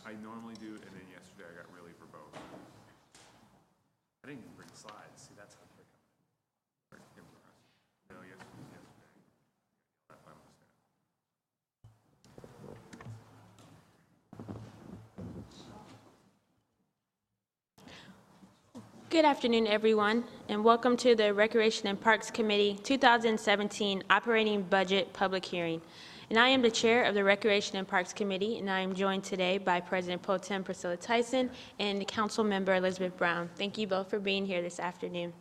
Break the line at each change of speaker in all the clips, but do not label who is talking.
I normally do, and then yesterday I got really verbose. I didn't even bring slides. See, that's how quick I'm in. No, yesterday. That by my staff.
Good afternoon, everyone, and welcome to the Recreation and Parks Committee 2017 Operating Budget Public Hearing. And I am the chair of the Recreation and Parks Committee, and I am joined today by President Pro Tem Priscilla Tyson and Council Member Elizabeth Brown. Thank you both for being here this afternoon.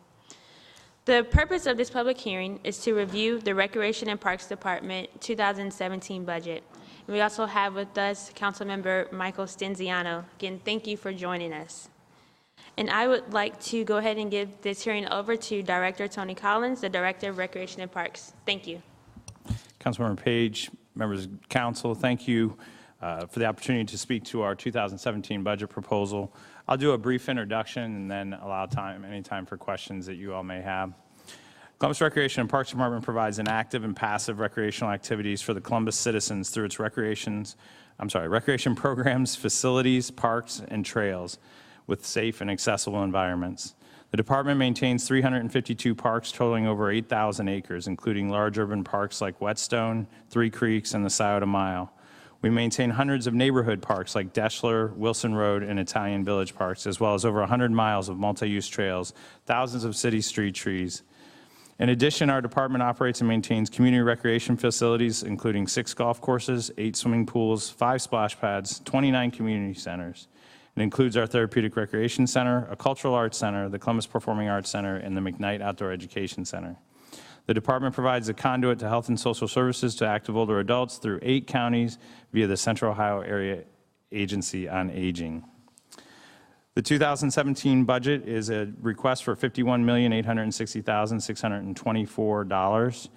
The purpose of this public hearing is to review the Recreation and Parks Department 2017 budget. And we also have with us Council Member Michael Stenziano. Again, thank you for joining us. And I would like to go ahead and give this hearing over to Director Tony Collins, the Director of Recreation and Parks. Thank you.
Councilmember Page, members of council, thank you for the opportunity to speak to our 2017 budget proposal. I'll do a brief introduction and then allow any time for questions that you all may have. Columbus Recreation and Parks Department provides an active and passive recreational activities for the Columbus citizens through its recreation programs, facilities, parks, and trails with safe and accessible environments. The department maintains 352 parks totaling over 8,000 acres, including large urban parks like Whetstone, Three Creeks, and the Scioto Mile. We maintain hundreds of neighborhood parks like Deschler, Wilson Road, and Italian Village parks, as well as over 100 miles of multi-use trails, thousands of city street trees. In addition, our department operates and maintains community recreation facilities, including 6 golf courses, 8 swimming pools, 5 splash pads, 29 community centers. It includes our Therapeutic Recreation Center, a Cultural Arts Center, the Columbus Performing Arts Center, and the McKnight Outdoor Education Center. The department provides a conduit to health and social services to active older adults through 8 counties via the Central Ohio Area Agency on Aging. The 2017 budget is a request for $51,860,624.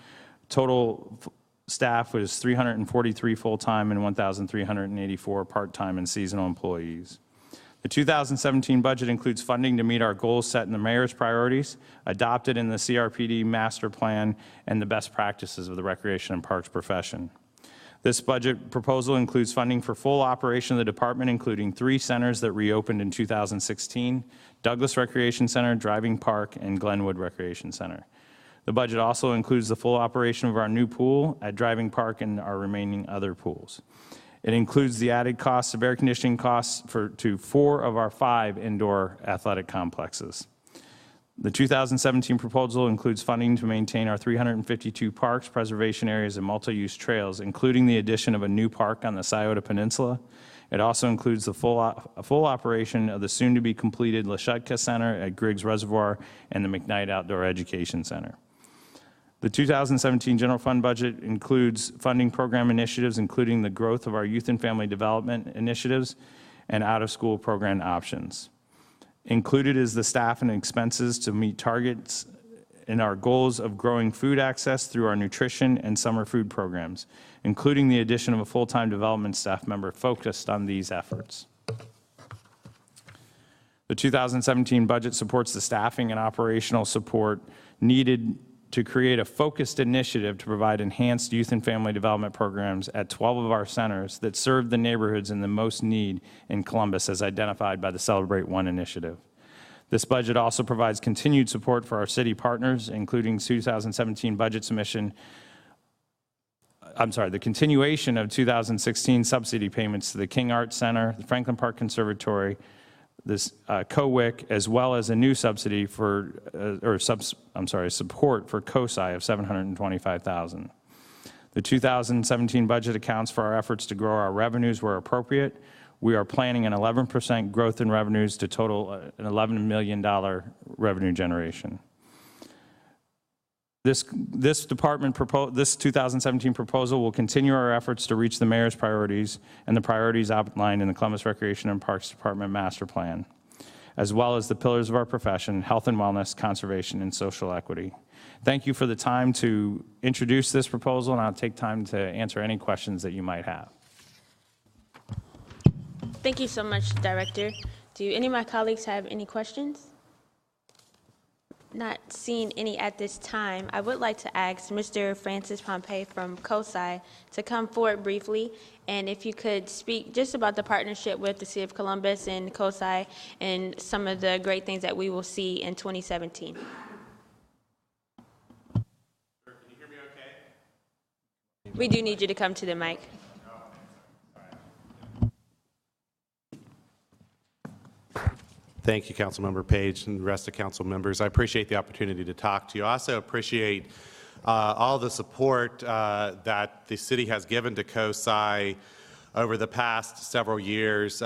Total staff was 343 full-time and 1,384 part-time and seasonal employees. The 2017 budget includes funding to meet our goals set in the mayor's priorities, adopted in the CRPD master plan, and the best practices of the recreation and parks profession. This budget proposal includes funding for full operation of the department, including 3 centers that reopened in 2016, Douglas Recreation Center, Driving Park, and Glenwood Recreation Center. The budget also includes the full operation of our new pool at Driving Park and our remaining other pools. It includes the added costs of air conditioning costs to 4 of our 5 indoor athletic complexes. The 2017 proposal includes funding to maintain our 352 parks, preservation areas, and multi-use trails, including the addition of a new park on the Scioto Peninsula. It also includes the full operation of the soon-to-be-completed Lashutka Center at Griggs Reservoir and the McKnight Outdoor Education Center. The 2017 general fund budget includes funding program initiatives, including the growth of our youth and family development initiatives and out-of-school program options. Included is the staff and expenses to meet targets in our goals of growing food access through our nutrition and summer food programs, including the addition of a full-time development staff member focused on these efforts. The 2017 budget supports the staffing and operational support needed to create a focused initiative to provide enhanced youth and family development programs at 12 of our centers that serve the neighborhoods in the most need in Columbus, as identified by the Celebrate One initiative. This budget also provides continued support for our city partners, including 2017 budget submission, the continuation of 2016 subsidy payments to the King Arts Center, the Franklin Park Conservatory, this COWIC, as well as a new subsidy for, support for COSI of $725,000. The 2017 budget accounts for our efforts to grow our revenues where appropriate. We are planning an 11% growth in revenues to total an $11 million revenue generation. This 2017 proposal will continue our efforts to reach the mayor's priorities and the priorities outlined in the Columbus Recreation and Parks Department Master Plan, as well as the pillars of our profession: health and wellness, conservation, and social equity. Thank you for the time to introduce this proposal, and I'll take time to answer any questions that you might have.
Thank you so much, Director. Do any of my colleagues have any questions? Not seeing any at this time, I would like to ask Mr. Francis Pompey from COSI to come forward briefly, and if you could speak just about the partnership with the City of Columbus and COSI and some of the great things that we will see in 2017.
Can you hear me okay?
We do need you to come to the mic.
Thank you, Councilmember Page and the rest of council members. I appreciate the opportunity to talk to you. I also appreciate all the support that the city has given to COSI over the past several years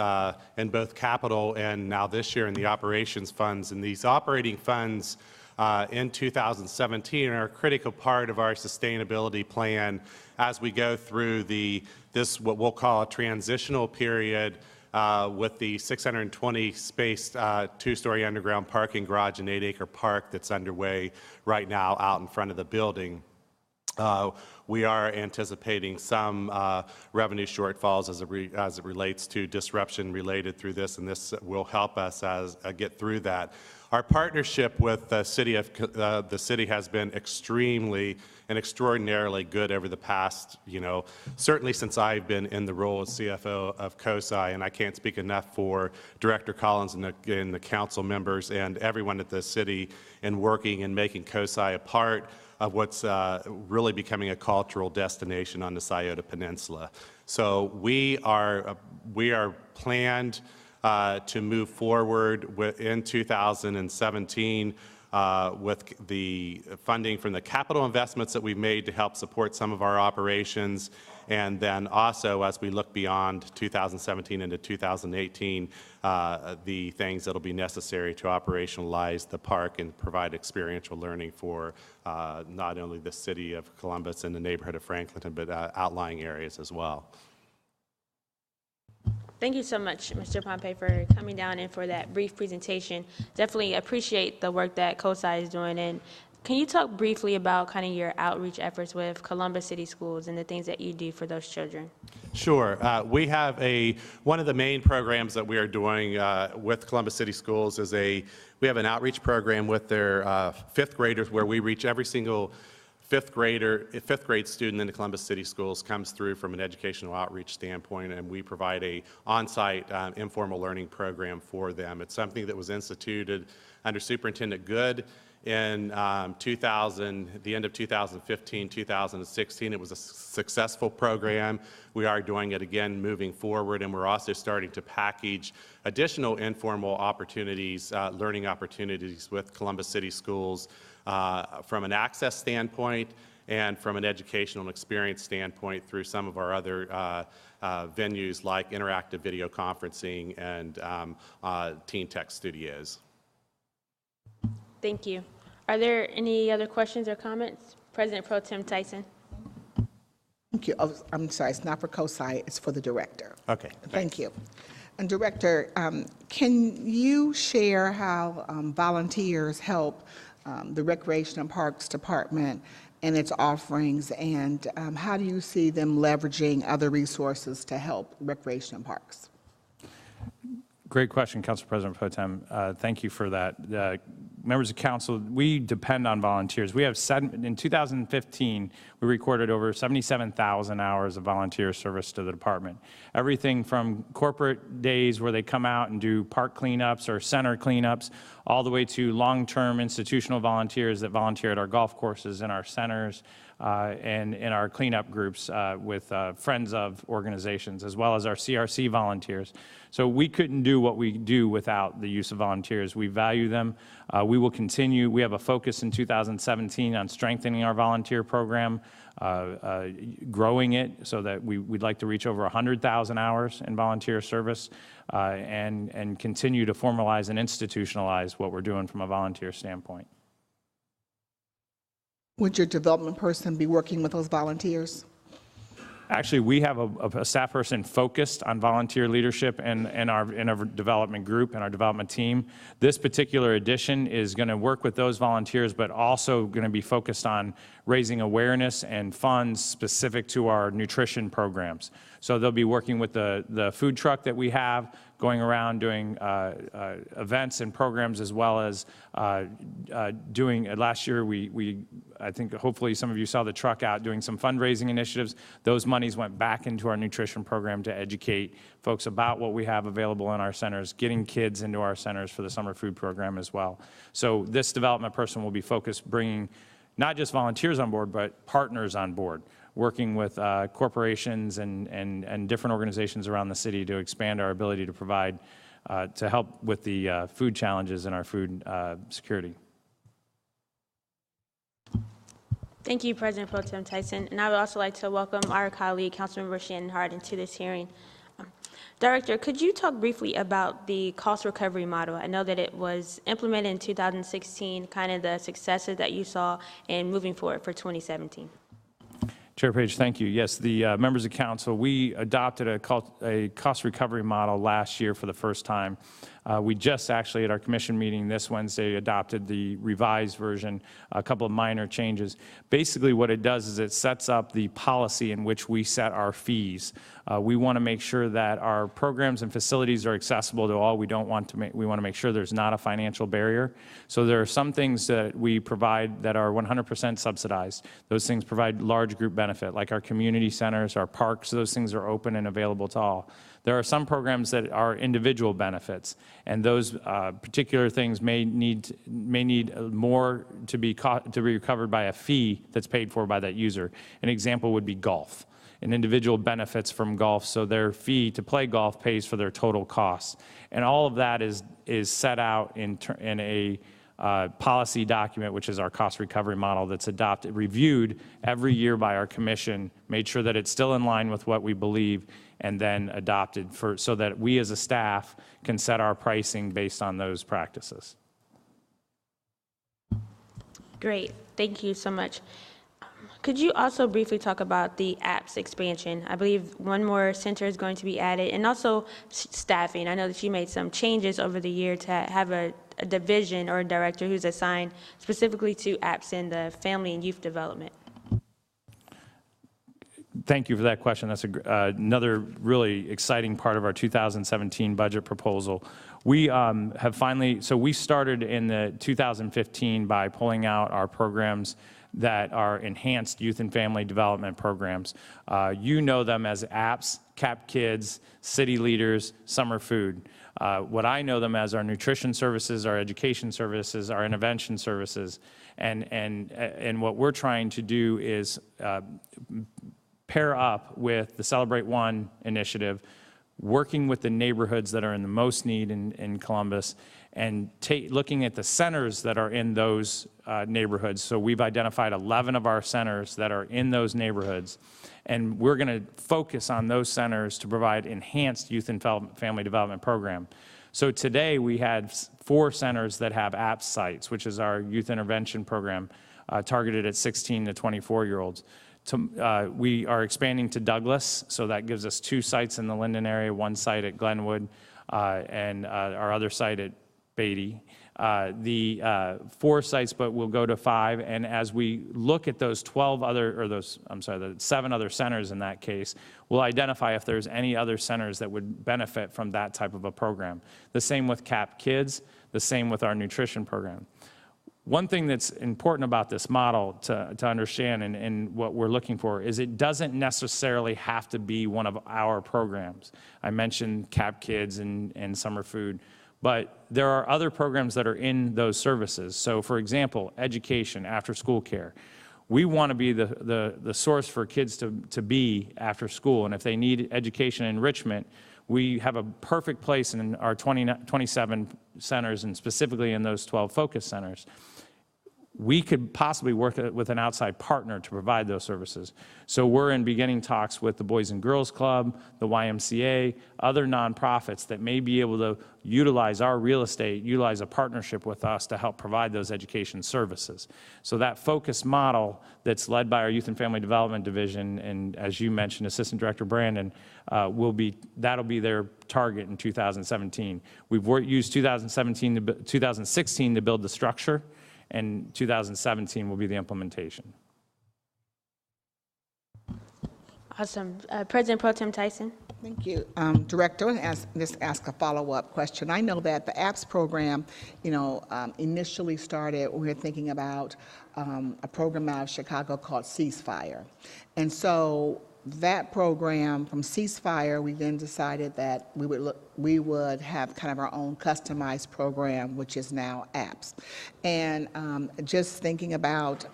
in both capital and now this year in the operations funds. And these operating funds in 2017 are a critical part of our sustainability plan as we go through this what we'll call a transitional period with the 620 space 2-story underground parking garage and 8-acre park that's underway right now out in front of the building. We are anticipating some revenue shortfalls as it relates to disruption related through this, and this will help us get through that. Our partnership with the city has been extremely and extraordinarily good over the past, certainly since I've been in the role as CFO of COSI, and I can't speak enough for Director Collins and the council members and everyone at the city in working and making COSI a part of what's really becoming a cultural destination on the Scioto Peninsula. So we are planned to move forward in 2017 with the funding from the capital investments that we've made to help support some of our operations, and then also as we look beyond 2017 into 2018, the things that will be necessary to operationalize the park and provide experiential learning for not only the city of Columbus and the neighborhood of Franklinton, but outlying areas as well.
Thank you so much, Mr. Pompey, for coming down and for that brief presentation. Definitely appreciate the work that COSI is doing. And can you talk briefly about kind of your outreach efforts with Columbus City Schools and the things that you do for those children?
Sure. We have one of the main programs that we are doing with Columbus City Schools is we have an outreach program with their fifth graders where we reach every single fifth grade student in the Columbus City Schools comes through from an educational outreach standpoint, and we provide a on-site informal learning program for them. It's something that was instituted under Superintendent Good in the end of 2015, 2016. It was a successful program. We are doing it again moving forward, and we're also starting to package additional informal opportunities, learning opportunities with Columbus City Schools from an access standpoint and from an educational and experience standpoint through some of our other venues like interactive video conferencing and Teen Tech Studios.
Thank you. Are there any other questions or comments? President Pro Tem Tyson.
Thank you. Oh, I'm sorry, it's not for COSI, it's for the director.
Okay.
Thank you. And Director, can you share how volunteers help the Recreation and Parks Department and its offerings, and how do you see them leveraging other resources to help Recreation and Parks?
Great question, Council President Pro Tem. Thank you for that. Members of council, we depend on volunteers. We have in 2015, we recorded over 77,000 hours of volunteer service to the department. Everything from corporate days where they come out and do park cleanups or center cleanups, all the way to long-term institutional volunteers that volunteer at our golf courses and our centers and in our cleanup groups with friends of organizations, as well as our CRC volunteers. So we couldn't do what we do without the use of volunteers. We value them. We will continue. We have a focus in 2017 on strengthening our volunteer program, growing it so that we'd like to reach over 100,000 hours in volunteer service and continue to formalize and institutionalize what we're doing from a volunteer standpoint.
Would your development person be working with those volunteers?
Actually, we have a staff person focused on volunteer leadership in our development group and our development team. This particular edition is going to work with those volunteers, but also going to be focused on raising awareness and funds specific to our nutrition programs. So they'll be working with the food truck that we have, going around doing events and programs, as well as doing, last year, I think hopefully some of you saw the truck out doing some fundraising initiatives. Those monies went back into our nutrition program to educate folks about what we have available in our centers, getting kids into our centers for the summer food program as well. So this development person will be focused bringing not just volunteers on board, but partners on board, working with corporations and different organizations around the city to expand our ability to provide, to help with the food challenges and our food security.
Thank you, President Pro Tem Tyson. And I would also like to welcome our colleague, Councilmember Shannon Hardin, to this hearing. Director, could you talk briefly about the cost recovery model? I know that it was implemented in 2016, kind of the successes that you saw, and moving forward for 2017.
Chair Page, thank you. Yes, the members of council, we adopted a cost recovery model last year for the first time. We just actually at our commission meeting this Wednesday adopted the revised version, a couple of minor changes. Basically what it does is it sets up the policy in which we set our fees. We want to make sure that our programs and facilities are accessible to all. We want to make sure there's not a financial barrier. So there are some things that we provide that are 100% subsidized. Those things provide large group benefit, like our community centers, our parks. Those things are open and available to all. There are some programs that are individual benefits, and those particular things may need more to be recovered by a fee that's paid for by that user. An example would be golf. An individual benefits from golf, so their fee to play golf pays for their total costs. And all of that is set out in a policy document, which is our cost recovery model that's reviewed every year by our commission, made sure that it's still in line with what we believe, and then adopted so that we as a staff can set our pricing based on those practices.
Great, thank you so much. Could you also briefly talk about the apps expansion? I believe one more center is going to be added, and also staffing. I know that you made some changes over the year to have a division or a director who's assigned specifically to apps in the family and youth development.
Thank you for that question. That's another really exciting part of our 2017 budget proposal. We have finally, so we started in the 2015 by pulling out our programs that are enhanced youth and family development programs. You know them as apps, CAP Kids, City Leaders, Summer Food. What I know them as are nutrition services, our education services, our intervention services, and what we're trying to do is pair up with the Celebrate One initiative, working with the neighborhoods that are in the most need in Columbus, and looking at the centers that are in those neighborhoods. So we've identified 11 of our centers that are in those neighborhoods, and we're going to focus on those centers to provide enhanced youth and family development program. So today we had 4 centers that have app sites, which is our youth intervention program targeted at 16 to 24-year-olds. We are expanding to Douglas, so that gives us 2 sites in the Linden area, 1 site at Glenwood, and our other site at Beatty. The 4 sites, but we'll go to 5, and as we look at those 7 other centers in that case, we'll identify if there's any other centers that would benefit from that type of a program. The same with CAP Kids, the same with our nutrition program. One thing that's important about this model to understand and what we're looking for is it doesn't necessarily have to be one of our programs. I mentioned CAP Kids and Summer Food, but there are other programs that are in those services. So for example, education, after school care. We want to be the source for kids to be after school, and if they need education enrichment, we have a perfect place in our 27 centers, and specifically in those 12 focus centers. We could possibly work with an outside partner to provide those services. So we're in beginning talks with the Boys and Girls Club, the YMCA, other nonprofits that may be able to utilize our real estate, utilize a partnership with us to help provide those education services. So that focus model that's led by our Youth and Family Development Division, and as you mentioned, Assistant Director Brandon, that'll be their target in 2017. We've used 2016 to build the structure, and 2017 will be the implementation.
Awesome. President Pro Tem Tyson.
Thank you, Director. And just ask a follow-up question. I know that the APPS program, initially started, we were thinking about a program out of Chicago called Ceasefire. And so that program from Ceasefire, we then decided that we would have kind of our own customized program, which is now APPS. And just thinking about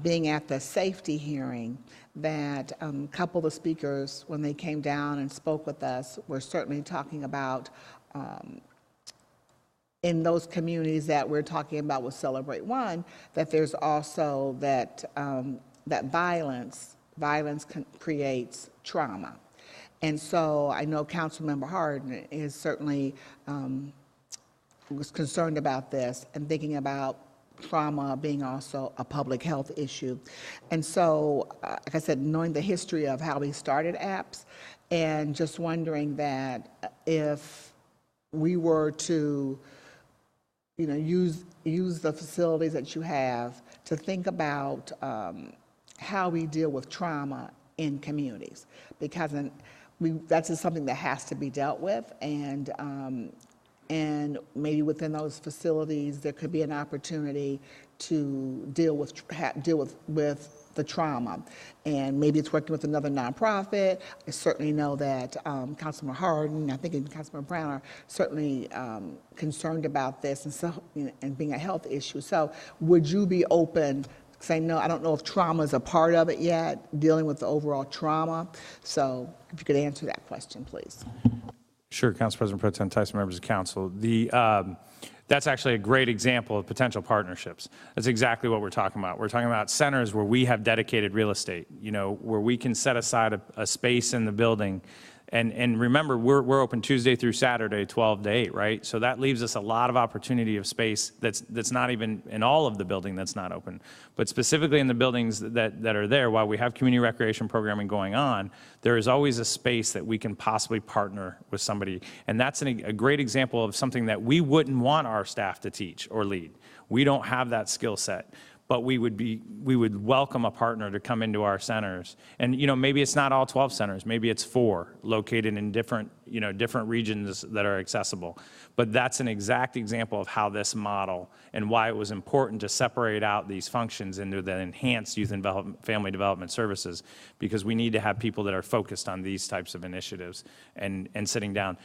being at the safety hearing, that a couple of the speakers, when they came down and spoke with us, were certainly talking about in those communities that we're talking about with Celebrate One, that there's also that violence creates trauma. And so I know Councilmember Harden is certainly was concerned about this and thinking about trauma being also a public health issue. And so, like I said, knowing the history of how we started APPS, and just wondering that if we were to, use the facilities that you have to think about how we deal with trauma in communities, because that's just something that has to be dealt with, and maybe within those facilities, there could be an opportunity to deal with the trauma. And maybe it's working with another nonprofit. I certainly know that Councilman Harden, I think, and Councilman Brown are certainly concerned about this, and so and being a health issue. So would you be open? Say no, I don't know if trauma is a part of it yet, dealing with the overall trauma. So if you could answer that question, please.
Sure, Council President Pro Tem Tyson, members of council. That's actually a great example of potential partnerships. That's exactly what we're talking about. We're talking about centers where we have dedicated real estate, where we can set aside a space in the building. And remember, we're open Tuesday through Saturday, 12 to 8, right? So that leaves us a lot of opportunity of space that's not even in all of the building that's not open. But specifically in the buildings that are there, while we have community recreation programming going on, there is always a space that we can possibly partner with somebody. And that's a great example of something that we wouldn't want our staff to teach or lead. We don't have that skill set. But we would welcome a partner to come into our centers. And, maybe it's not all 12 centers. Maybe it's 4 located in different regions that are accessible. But that's an exact example of how this model and why it was important to separate out these functions into the enhanced youth and family development services, because we need to have people that are focused on these types of initiatives and sitting down.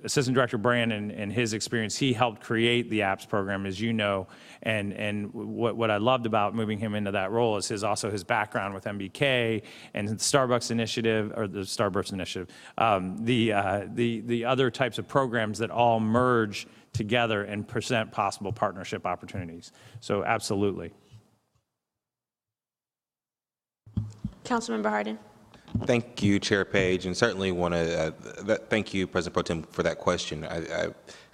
Assistant Director Brandon and his experience, he helped create the APPS program, as you know, and what I loved about moving him into that role is also his background with MBK and the Starbucks Initiative, or the Starburst Initiative, the other types of programs that all merge together and present possible partnership opportunities. So absolutely.
Councilmember Harden.
Thank you, Chair Page, and certainly want to thank you, President Pro Tem, for that question.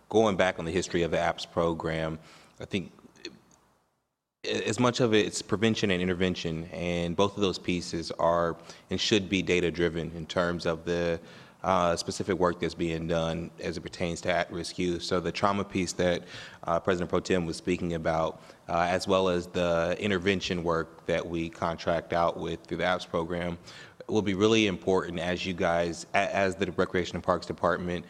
Going back on the history of the APPS program, I think as much of it's prevention and intervention, and both of those pieces are and should be data-driven in terms of the specific work that's being done as it pertains to at-risk youth. So the trauma piece that President Pro Tem was speaking about, as well as the intervention work that we contract out with through the APPS program, will be really important as you guys, as the Recreation and Parks Department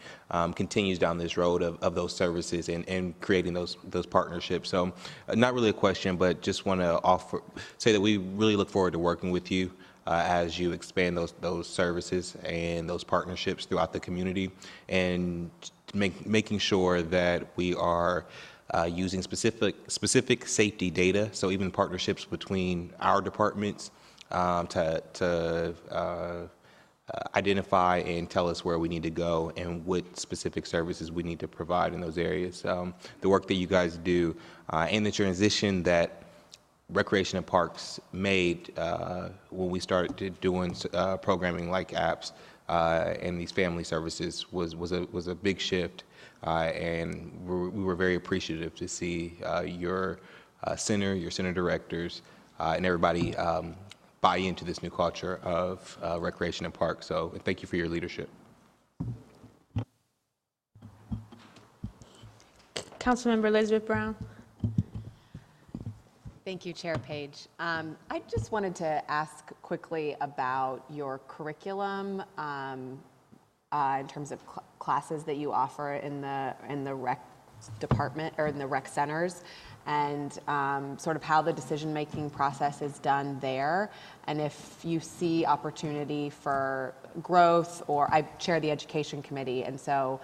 continues down this road of those services and creating those partnerships. So not really a question, but just want to say that we really look forward to working with you as you expand those services and those partnerships throughout the community, and making sure that we are using specific safety data, so even partnerships between our departments to identify and tell us where we need to go and what specific services we need to provide in those areas. The work that you guys do and the transition that Recreation and Parks made when we started doing programming like APPS and these family services was a big shift, and we were very appreciative to see your center directors, and everybody buy into this new culture of Recreation and Parks. So thank you for your leadership.
Councilmember Elizabeth Brown.
Thank you, Chair Page. I just wanted to ask quickly about your curriculum in terms of classes that you offer in the rec department or in the rec centers, and sort of how the decision-making process is done there, and if you see opportunity for growth. Or I chair the education committee, and so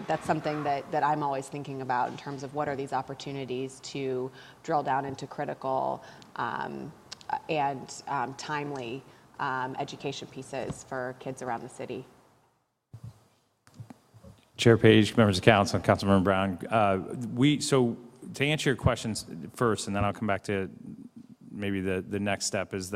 that's something that I'm always thinking about in terms of what are these opportunities to drill down into critical and timely education pieces for kids around the city.
Chair Page, members of council, Councilmember Brown, so to answer your questions first, and then I'll come back to maybe the next step is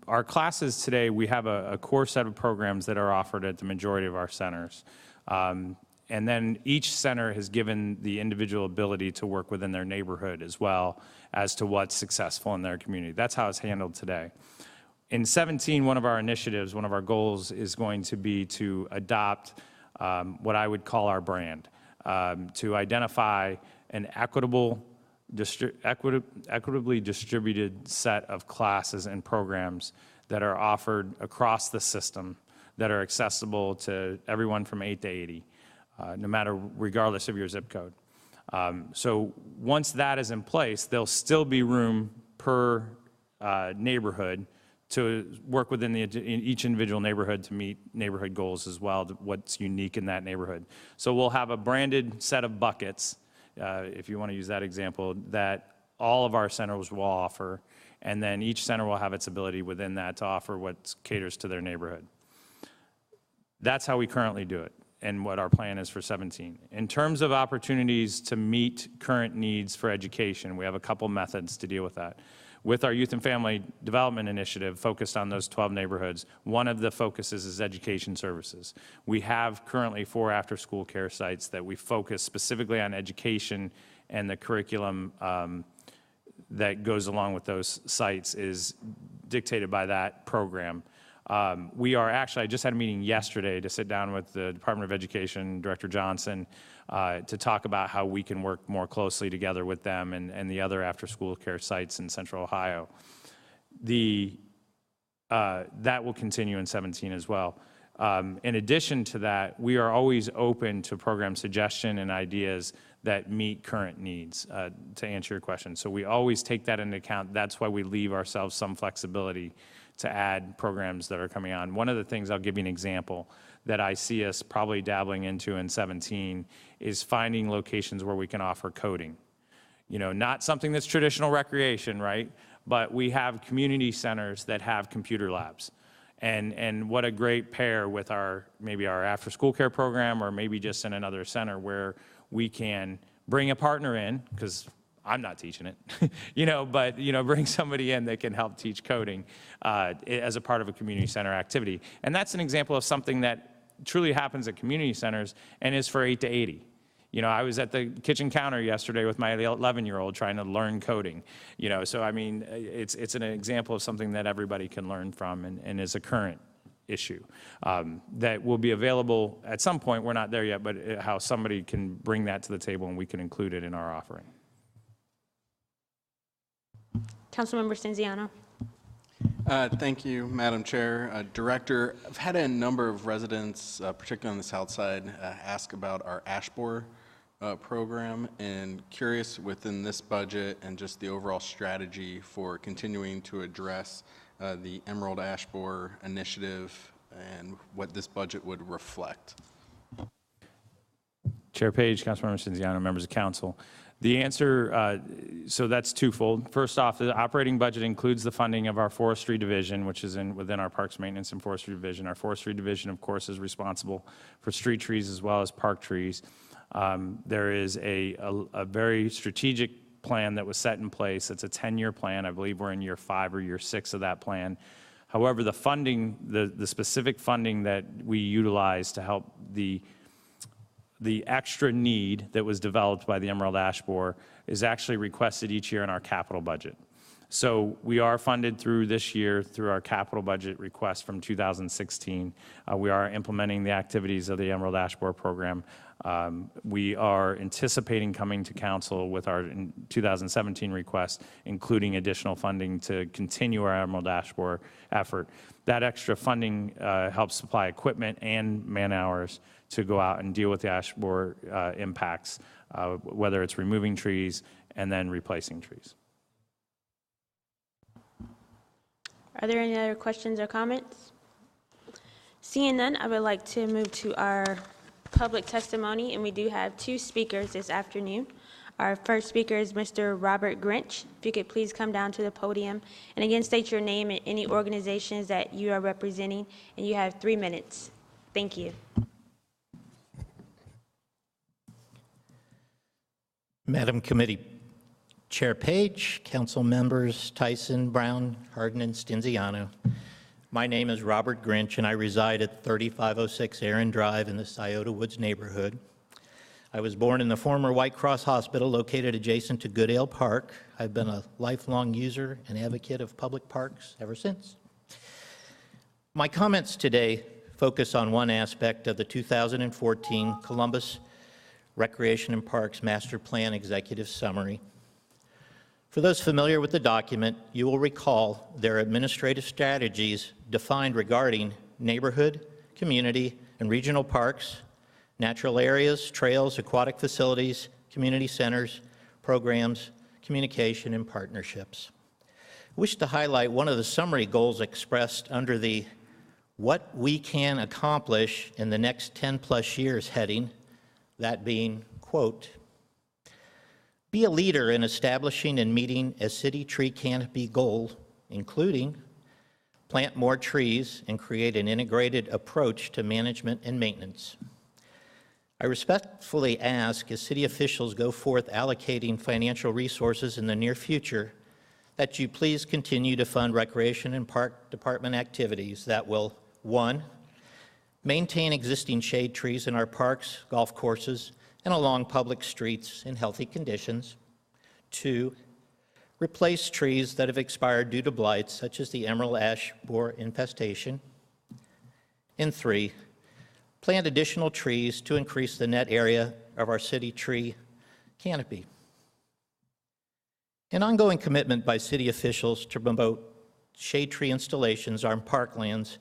our classes today. We have a core set of programs that are offered at the majority of our centers, and then each center has given the individual ability to work within their neighborhood as well as to what's successful in their community. That's how it's handled today. In 17, one of our initiatives, one of our goals is going to be to adopt what I would call our brand, to identify an equitably distributed set of classes and programs that are offered across the system that are accessible to everyone from 8 to 80, no matter, regardless of your zip code. So once that is in place, there'll still be room per neighborhood to work within each individual neighborhood to meet neighborhood goals as well, what's unique in that neighborhood. So we'll have a branded set of buckets, if you want to use that example, that all of our centers will offer, and then each center will have its ability within that to offer what caters to their neighborhood. That's how we currently do it and what our plan is for 17. In terms of opportunities to meet current needs for education, we have a couple methods to deal with that. With our Youth and Family Development Initiative focused on those 12 neighborhoods, one of the focuses is education services. We have currently 4 after-school care sites that we focus specifically on education, and the curriculum that goes along with those sites is dictated by that program. We are actually, I just had a meeting yesterday to sit down with the Department of Education, Director Johnson, to talk about how we can work more closely together with them and the other after-school care sites in Central Ohio. That will continue in 17 as well. In addition to that, we are always open to program suggestion and ideas that meet current needs, to answer your question. So we always take that into account. That's why we leave ourselves some flexibility to add programs that are coming on. One of the things, I'll give you an example, that I see us probably dabbling into in 17 is finding locations where we can offer coding. You know, not something that's traditional recreation, right? But we have community centers that have computer labs. And what a great pair with maybe our after-school care program, or maybe just in another center where we can bring a partner in, because I'm not teaching it, but bring somebody in that can help teach coding as a part of a community center activity. And that's an example of something that truly happens at community centers and is for 8 to 80. I was at the kitchen counter yesterday with my 11-year-old trying to learn coding. So I mean, it's an example of something that everybody can learn from and is a current issue that will be available at some point. We're not there yet, but how somebody can bring that to the table and we can include it in our offering.
Councilmember Stenziano.
Thank you, Madam Chair. Director, I've had a number of residents, particularly on the south side, ask about our ASHBOR program, and curious within this budget and just the overall strategy for continuing to address the Emerald ASHBOR initiative and what this budget would reflect.
Chair Page, Councilmember Stenziano, members of council. The answer, so that's twofold. First off, the operating budget includes the funding of our forestry division, which is within our Parks Maintenance and Forestry Division. Our forestry division, of course, is responsible for street trees as well as park trees. There is a very strategic plan that was set in place. It's a 10-year plan. I believe we're in year 5 or year 6 of that plan. However, the funding, the specific funding that we utilize to help the extra need that was developed by the Emerald ASHBOR is actually requested each year in our capital budget. So we are funded through this year through our capital budget request from 2016. We are implementing the activities of the Emerald Ash Borer program. We are anticipating coming to council with our 2017 request, including additional funding to continue our Emerald Ash Borer effort. That extra funding helps supply equipment and man hours to go out and deal with the ash borer impacts, whether it's removing trees and then replacing trees.
Are there any other questions or comments? Seeing none, I would like to move to our public testimony, and we do have 2 speakers this afternoon. Our first speaker is Mr. Robert Grinch. If you could please come down to the podium, and again, state your name and any organizations that you are representing, and you have 3 minutes. Thank you.
Madam Committee Chair Page, Council members Tyson, Brown, Hardin, and Stinziano. My name is Robert Grinch, and I reside at 3506 Aaron Drive in the Scioto Woods neighborhood. I was born in the former White Cross Hospital located adjacent to Goodale Park. I've been a lifelong user and advocate of public parks ever since. My comments today focus on one aspect of the 2014 Columbus Recreation and Parks Master Plan Executive Summary. For those familiar with the document, you will recall there are administrative strategies defined regarding neighborhood, community, and regional parks, natural areas, trails, aquatic facilities, community centers, programs, communication, and partnerships. I wish to highlight one of the summary goals expressed under the "What we can accomplish in the next 10+ years" heading, that being, quote, "Be a leader in establishing and meeting a city tree canopy goal, including plant more trees and create an integrated approach to management and maintenance." I respectfully ask, as city officials go forth allocating financial resources in the near future, that you please continue to fund Recreation and Park Department activities that will, 1, maintain existing shade trees in our parks, golf courses, and along public streets in healthy conditions. 2, replace trees that have expired due to blight, such as the emerald ash borer infestation. And 3, plant additional trees to increase the net area of our city tree canopy. An ongoing commitment by city officials to promote shade tree installations on parklands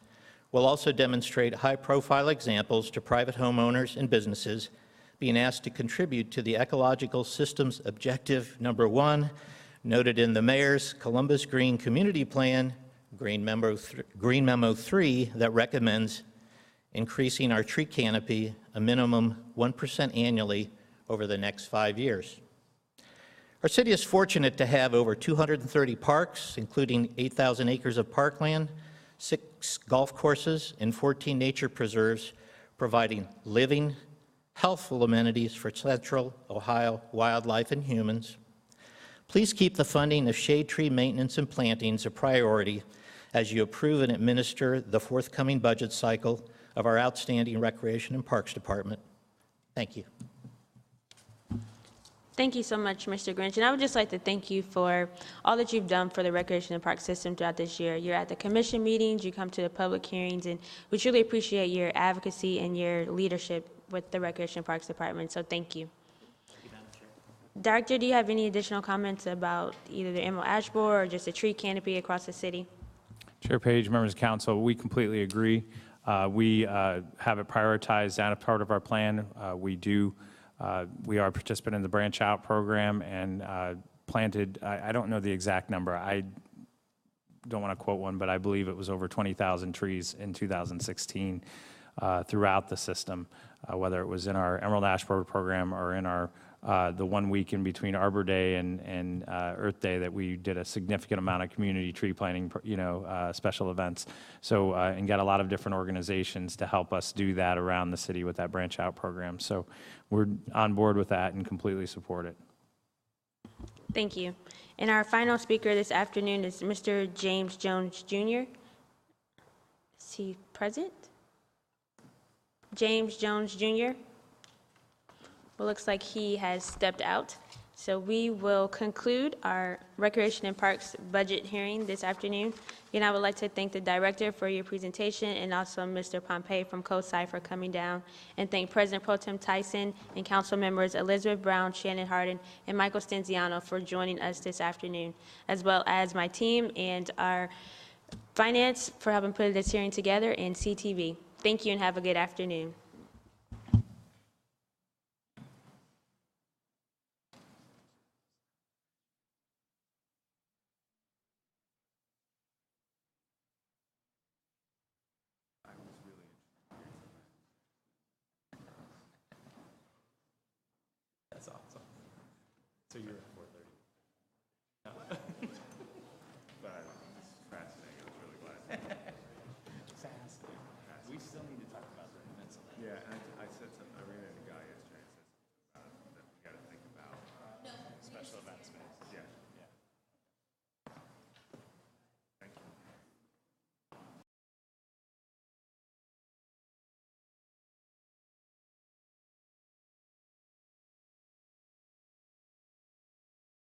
will also demonstrate high-profile examples to private homeowners and businesses being asked to contribute to the ecological systems objective number 1, noted in the Mayor's Columbus Green Community Plan, Green Memo 3, that recommends increasing our tree canopy a minimum 1% annually over the next 5 years. Our city is fortunate to have over 230 parks, including 8,000 acres of parkland, 6 golf courses, and 14 nature preserves, providing living, healthful amenities for Central Ohio wildlife and humans. Please keep the funding of shade tree maintenance and plantings a priority as you approve and administer the forthcoming budget cycle of our outstanding Recreation and Parks Department. Thank you.
Thank you so much, Mr. Grinch. And I would just like to thank you for all that you've done for the Recreation and Park system throughout this year. You're at the commission meetings, you come to the public hearings, and we truly appreciate your advocacy and your leadership with the Recreation and Parks Department, so thank you. Director, do you have any additional comments about either the emerald ash borer or just a tree canopy across the city?
Chair Page, members of council, we completely agree. We have it prioritized and a part of our plan. We are a participant in the Branch Out program and planted, I don't know the exact number. I don't want to quote one, but I believe it was over 20,000 trees in 2016 throughout the system, whether it was in our Emerald Ash Borer program or in our the 1 week in between Arbor Day and Earth Day that we did a significant amount of community tree planting, special events. So, and got a lot of different organizations to help us do that around the city with that Branch Out program. So we're on board with that and completely support it.
Thank you. And our final speaker this afternoon is Mr. James Jones Jr. Is he present? James Jones Jr. Well, looks like he has stepped out. So we will conclude our Recreation and Parks budget hearing this afternoon. Again, I would like to thank the director for your presentation and also Mr. Pompey from COSI for coming down, and thank President Pro Tem Tyson and council members Elizabeth Brown, Shannon Harden, and Michael Stenziano for joining us this afternoon, as well as my team and our finance for helping put this hearing together, and CTV. Thank you and have a good afternoon.
That's awesome. So you're